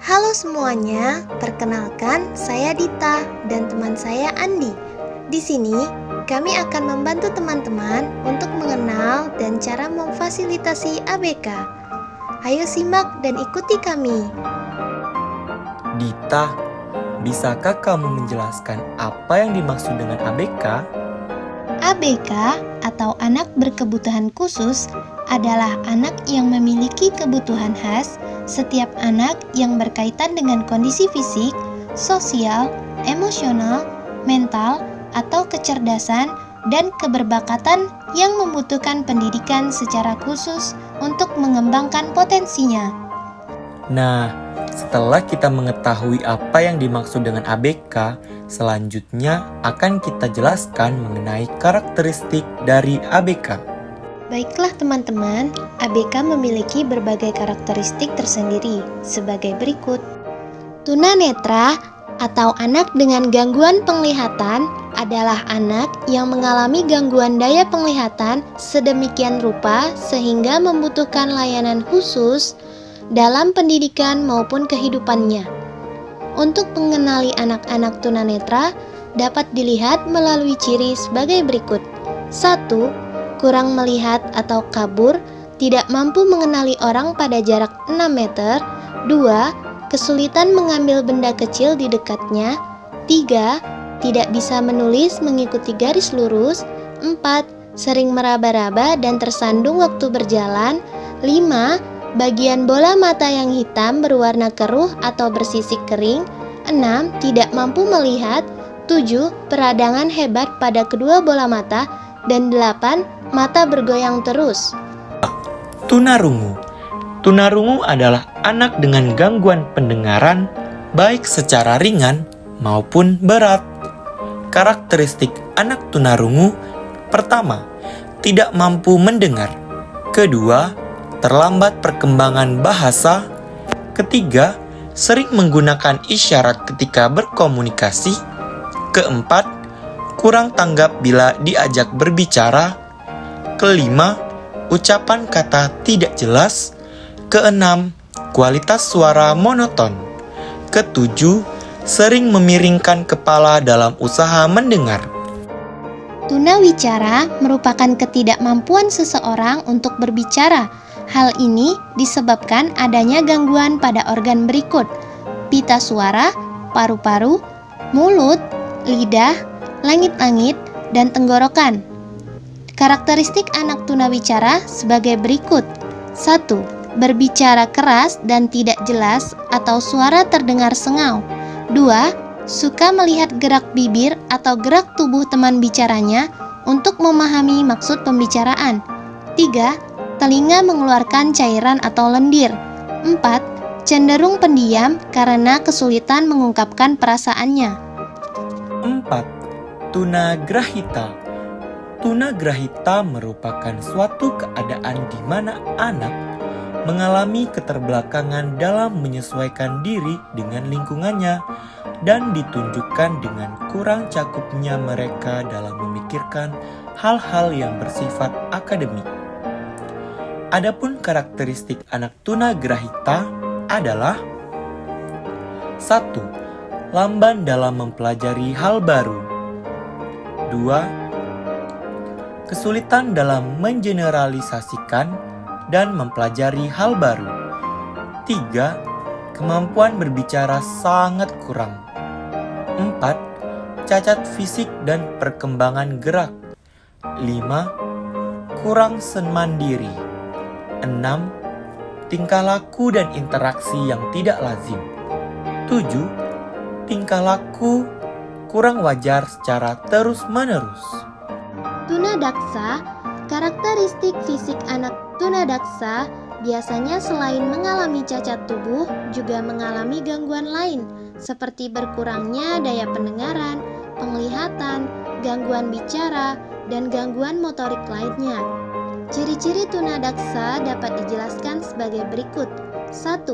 Halo semuanya, perkenalkan saya Dita dan teman saya Andi. Di sini, kami akan membantu teman-teman untuk mengenal dan cara memfasilitasi ABK. Ayo simak dan ikuti kami. Dita, bisakah kamu menjelaskan apa yang dimaksud dengan ABK? ABK atau anak berkebutuhan khusus adalah anak yang memiliki kebutuhan khas. Setiap anak yang berkaitan dengan kondisi fisik, sosial, emosional, mental, atau kecerdasan dan keberbakatan yang membutuhkan pendidikan secara khusus untuk mengembangkan potensinya. Nah, setelah kita mengetahui apa yang dimaksud dengan ABK, selanjutnya akan kita jelaskan mengenai karakteristik dari ABK. Baiklah teman-teman, ABK memiliki berbagai karakteristik tersendiri sebagai berikut. Tunanetra atau anak dengan gangguan penglihatan adalah anak yang mengalami gangguan daya penglihatan sedemikian rupa sehingga membutuhkan layanan khusus dalam pendidikan maupun kehidupannya. Untuk mengenali anak-anak tunanetra dapat dilihat melalui ciri sebagai berikut. 1. Kurang melihat atau kabur, tidak mampu mengenali orang pada jarak 6 meter. 2. Kesulitan mengambil benda kecil di dekatnya. 3. Tidak bisa menulis mengikuti garis lurus. 4. Sering meraba-raba dan tersandung waktu berjalan. 5. Bagian bola mata yang hitam berwarna keruh atau bersisik kering. 6. Tidak mampu melihat. 7. Peradangan hebat pada kedua bola mata. Dan 8. Mata bergoyang terus. Tunarungu. Tunarungu adalah anak dengan gangguan pendengaran, baik secara ringan maupun berat. Karakteristik anak tunarungu: pertama, tidak mampu mendengar. Kedua, terlambat perkembangan bahasa. Ketiga, sering menggunakan isyarat ketika berkomunikasi. Keempat, kurang tanggap bila diajak berbicara. Kelima, ucapan kata tidak jelas. Keenam, kualitas suara monoton. Ketujuh, sering memiringkan kepala dalam usaha mendengar. Tunawicara merupakan ketidakmampuan seseorang untuk berbicara. Hal ini disebabkan adanya gangguan pada organ berikut: pita suara, paru-paru, mulut, lidah, langit-langit, dan tenggorokan. Karakteristik anak tunawicara sebagai berikut. 1. Berbicara keras dan tidak jelas atau suara terdengar sengau. 2. Suka melihat gerak bibir atau gerak tubuh teman bicaranya untuk memahami maksud pembicaraan. 3. Telinga mengeluarkan cairan atau lendir. 4. Cenderung pendiam karena kesulitan mengungkapkan perasaannya. 4. Tunagrahita. Tunagrahita merupakan suatu keadaan di mana anak mengalami keterbelakangan dalam menyesuaikan diri dengan lingkungannya dan ditunjukkan dengan kurang cakupnya mereka dalam memikirkan hal-hal yang bersifat akademik. Adapun karakteristik anak tunagrahita adalah: 1. Lamban dalam mempelajari hal baru. 2. Kesulitan dalam mengeneralisasikan dan mempelajari hal baru. 3. Kemampuan berbicara sangat kurang. 4. Cacat fisik dan perkembangan gerak. 5. Kurang mandiri. 6. Tingkah laku dan interaksi yang tidak lazim. 7. Tingkah laku kurang wajar secara terus-menerus. Tunadaksa, karakteristik fisik anak tunadaksa biasanya selain mengalami cacat tubuh, juga mengalami gangguan lain, seperti berkurangnya daya pendengaran, penglihatan, gangguan bicara, dan gangguan motorik lainnya. Ciri-ciri tunadaksa dapat dijelaskan sebagai berikut. 1.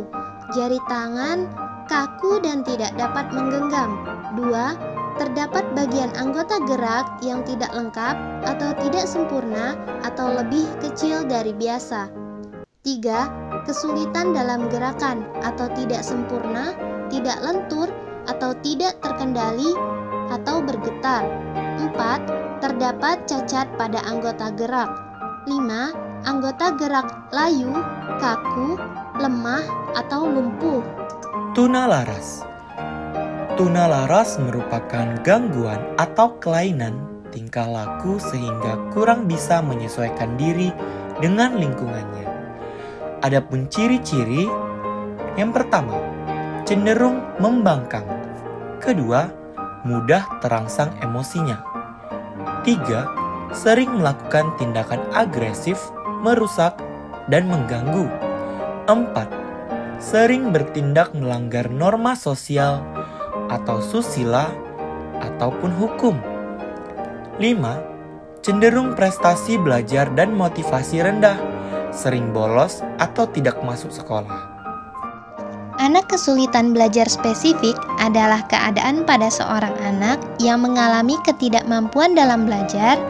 Jari tangan kaku dan tidak dapat menggenggam. 2. Terdapat bagian anggota gerak yang tidak lengkap atau tidak sempurna atau lebih kecil dari biasa. 3. kesulitan dalam gerakan atau tidak sempurna, tidak lentur atau tidak terkendali atau bergetar. 4. Terdapat cacat pada anggota gerak. 5. Anggota gerak layu, kaku, lemah, atau lumpuh. Tuna laras. Tuna laras merupakan gangguan atau kelainan tingkah laku sehingga kurang bisa menyesuaikan diri dengan lingkungannya. Adapun ciri-ciri, yang pertama, cenderung membangkang. Kedua, mudah terangsang emosinya. 3. Sering melakukan tindakan agresif, merusak, dan mengganggu. 4. Sering bertindak melanggar norma sosial atau susila ataupun hukum. 5. Cenderung prestasi belajar dan motivasi rendah, sering bolos atau tidak masuk sekolah. Anak kesulitan belajar spesifik adalah keadaan pada seorang anak yang mengalami ketidakmampuan dalam belajar.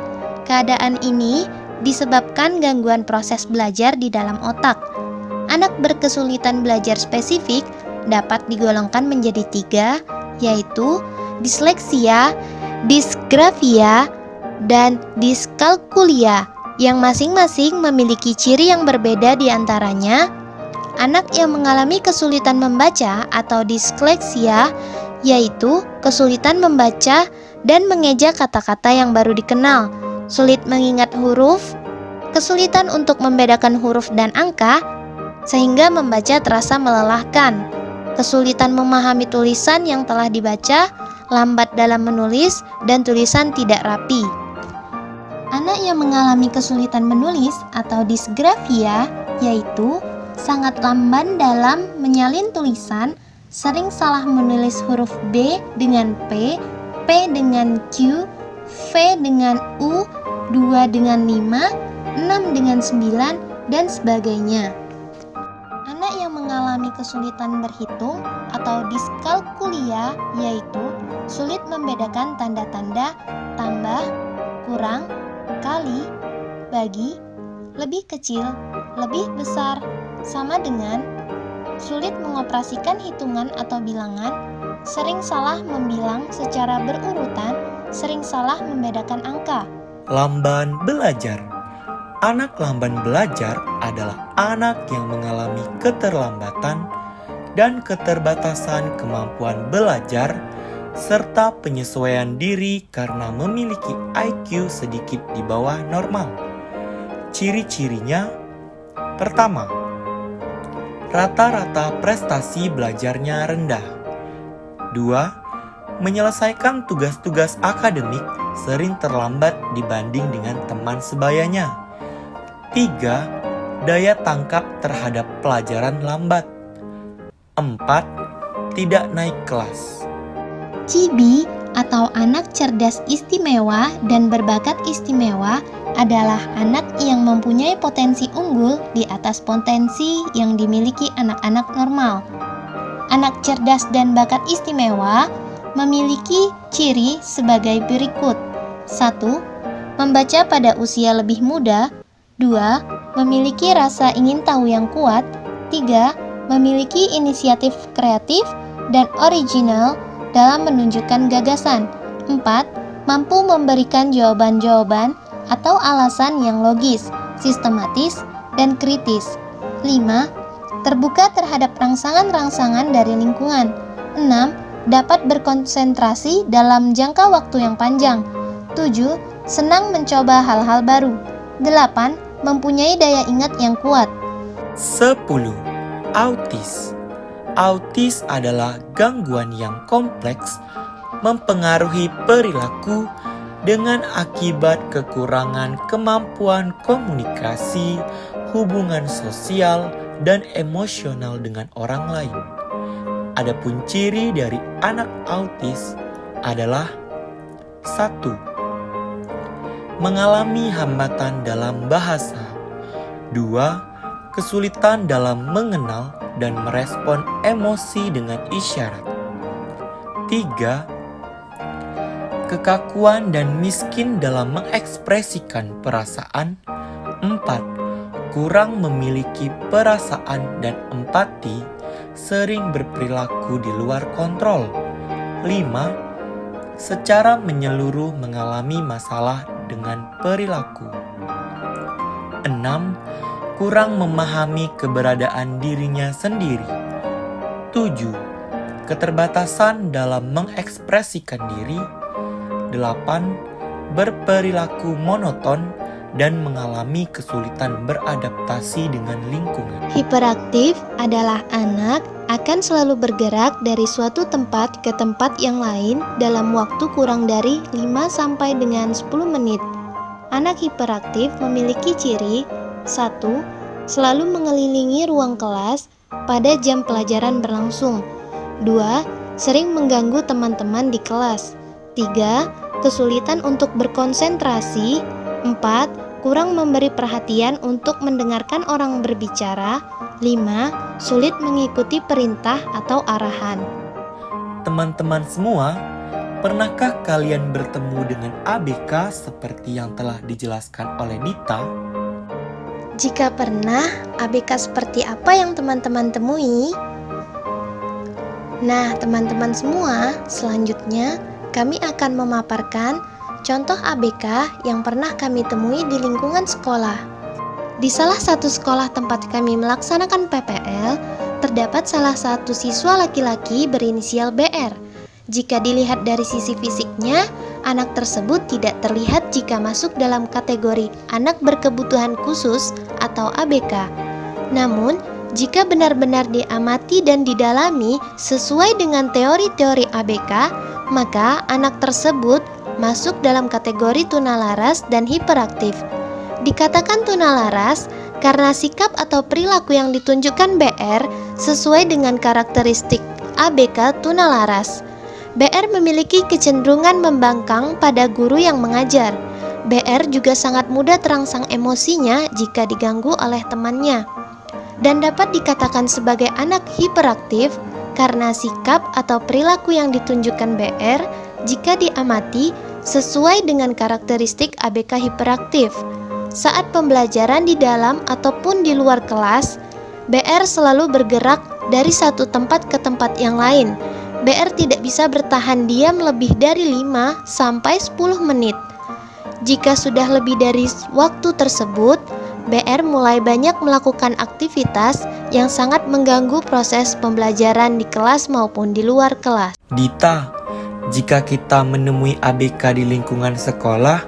Keadaan ini disebabkan gangguan proses belajar di dalam otak. Anak berkesulitan belajar spesifik dapat digolongkan menjadi 3, yaitu disleksia, disgrafia, dan diskalkulia, yang masing-masing memiliki ciri yang berbeda di antaranya. Anak yang mengalami kesulitan membaca atau disleksia, yaitu kesulitan membaca dan mengeja kata-kata yang baru dikenal, sulit mengingat huruf, kesulitan untuk membedakan huruf dan angka, sehingga membaca terasa melelahkan, kesulitan memahami tulisan yang telah dibaca, lambat dalam menulis, dan tulisan tidak rapi. Anak yang mengalami kesulitan menulis atau disgrafia, yaitu sangat lamban dalam menyalin tulisan, sering salah menulis huruf B dengan P, P dengan Q, V dengan U, 2 dengan 5, 6 dengan 9, dan sebagainya. Anak yang mengalami kesulitan berhitung atau diskalkulia, yaitu sulit membedakan tanda-tanda tambah, kurang, kali, bagi, lebih kecil, lebih besar, sama dengan, sulit mengoperasikan hitungan atau bilangan, sering salah membilang secara berurutan, sering salah membedakan angka. Lamban belajar. Anak lamban belajar adalah anak yang mengalami keterlambatan dan keterbatasan kemampuan belajar serta penyesuaian diri karena memiliki IQ sedikit di bawah normal. Ciri-cirinya, pertama, rata-rata prestasi belajarnya rendah. 2. Menyelesaikan tugas-tugas akademik sering terlambat dibanding dengan teman sebayanya. 3. Daya tangkap terhadap pelajaran lambat. 4. Tidak naik kelas. CIBI atau anak cerdas istimewa dan berbakat istimewa adalah anak yang mempunyai potensi unggul di atas potensi yang dimiliki anak-anak normal. Anak cerdas dan bakat istimewa memiliki ciri sebagai berikut. 1. Membaca pada usia lebih muda. 2. Memiliki rasa ingin tahu yang kuat. 3. Memiliki inisiatif kreatif dan original dalam menunjukkan gagasan. 4. Mampu memberikan jawaban-jawaban atau alasan yang logis, sistematis, dan kritis. 5. Terbuka terhadap rangsangan-rangsangan dari lingkungan. 6. Dapat berkonsentrasi dalam jangka waktu yang panjang. 7. Senang mencoba hal-hal baru. 8. Mempunyai daya ingat yang kuat. 10. Autis. Autis adalah gangguan yang kompleks mempengaruhi perilaku dengan akibat kekurangan kemampuan komunikasi, hubungan sosial, dan emosional dengan orang lain. Adapun ciri dari anak autis adalah 1. Mengalami hambatan dalam bahasa. 2. Kesulitan dalam mengenal dan merespon emosi dengan isyarat. 3. Kekakuan dan miskin dalam mengekspresikan perasaan. 4. kurang memiliki perasaan dan empati, sering berperilaku di luar kontrol. 5. Secara menyeluruh mengalami masalah dengan perilaku. 6. Kurang memahami keberadaan dirinya sendiri. 7. Keterbatasan dalam mengekspresikan diri. 8. Berperilaku monoton dan mengalami kesulitan beradaptasi dengan lingkungan. Hiperaktif adalah anak akan selalu bergerak dari suatu tempat ke tempat yang lain dalam waktu kurang dari 5 sampai dengan 10 menit. Anak hiperaktif memiliki ciri 1. Selalu mengelilingi ruang kelas pada jam pelajaran berlangsung. 2. Sering mengganggu teman-teman di kelas. 3. Kesulitan untuk berkonsentrasi. 4. Kurang memberi perhatian untuk mendengarkan orang berbicara. 5. Sulit mengikuti perintah atau arahan. Teman-teman semua, pernahkah kalian bertemu dengan ABK seperti yang telah dijelaskan oleh Dita? Jika pernah, ABK seperti apa yang teman-teman temui? Nah, teman-teman semua, selanjutnya kami akan memaparkan contoh ABK yang pernah kami temui di lingkungan sekolah. Di salah satu sekolah tempat kami melaksanakan PPL, terdapat salah satu siswa laki-laki berinisial BR. Jika dilihat dari sisi fisiknya, anak tersebut tidak terlihat jika masuk dalam kategori anak berkebutuhan khusus atau ABK. Namun, jika benar-benar diamati dan didalami sesuai dengan teori-teori ABK, maka anak tersebut masuk dalam kategori tunalaras dan hiperaktif. Dikatakan tunalaras karena sikap atau perilaku yang ditunjukkan BR sesuai dengan karakteristik ABK tunalaras. BR memiliki kecenderungan membangkang pada guru yang mengajar. BR juga sangat mudah terangsang emosinya jika diganggu oleh temannya. Dan dapat dikatakan sebagai anak hiperaktif karena sikap atau perilaku yang ditunjukkan BR jika diamati sesuai dengan karakteristik ABK hiperaktif. Saat pembelajaran di dalam ataupun di luar kelas, BR selalu bergerak dari satu tempat ke tempat yang lain. BR tidak bisa bertahan diam lebih dari 5 sampai 10 menit. Jika sudah lebih dari waktu tersebut, BR mulai banyak melakukan aktivitas yang sangat mengganggu proses pembelajaran di kelas maupun di luar kelas. Dita, jika kita menemui ABK di lingkungan sekolah,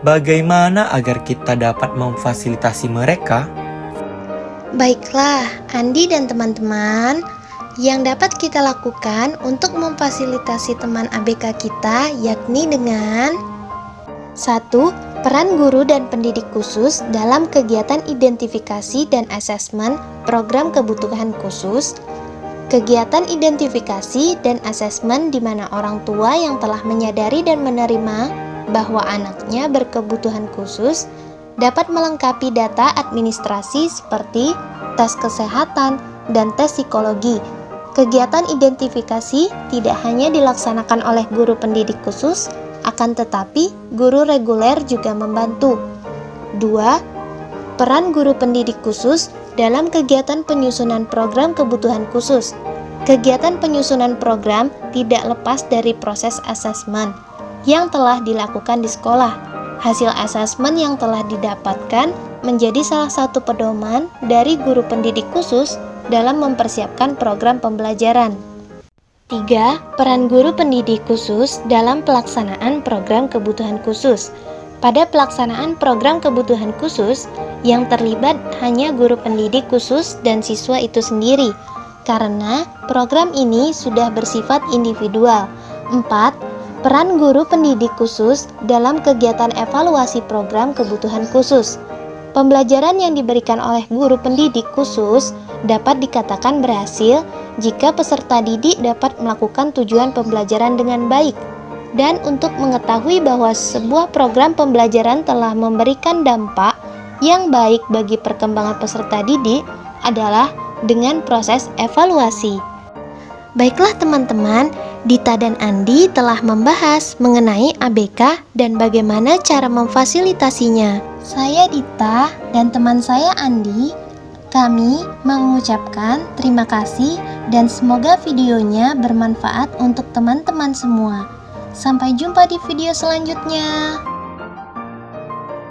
bagaimana agar kita dapat memfasilitasi mereka? Baiklah, Andi dan teman-teman, yang dapat kita lakukan untuk memfasilitasi teman ABK kita yakni dengan 1. Peran guru dan pendidik khusus dalam kegiatan identifikasi dan asesmen program kebutuhan khusus. Kegiatan identifikasi dan asesmen di mana orang tua yang telah menyadari dan menerima bahwa anaknya berkebutuhan khusus dapat melengkapi data administrasi seperti tes kesehatan dan tes psikologi. Kegiatan identifikasi tidak hanya dilaksanakan oleh guru pendidik khusus, akan tetapi guru reguler juga membantu. 2. Peran guru pendidik khusus dalam kegiatan penyusunan program kebutuhan khusus. Kegiatan penyusunan program tidak lepas dari proses asesmen yang telah dilakukan di sekolah. Hasil asesmen yang telah didapatkan menjadi salah satu pedoman dari guru pendidik khusus dalam mempersiapkan program pembelajaran. 3. Peran guru pendidik khusus dalam pelaksanaan program kebutuhan khusus. Pada pelaksanaan program kebutuhan khusus, yang terlibat hanya guru pendidik khusus dan siswa itu sendiri, karena program ini sudah bersifat individual. 4. Peran guru pendidik khusus dalam kegiatan evaluasi program kebutuhan khusus. Pembelajaran yang diberikan oleh guru pendidik khusus dapat dikatakan berhasil jika peserta didik dapat melakukan tujuan pembelajaran dengan baik. Dan untuk mengetahui bahwa sebuah program pembelajaran telah memberikan dampak yang baik bagi perkembangan peserta didik adalah dengan proses evaluasi. Baiklah teman-teman, Dita dan Andi telah membahas mengenai ABK dan bagaimana cara memfasilitasinya. Saya Dita dan teman saya Andi, kami mengucapkan terima kasih dan semoga videonya bermanfaat untuk teman-teman semua. Sampai jumpa di video selanjutnya.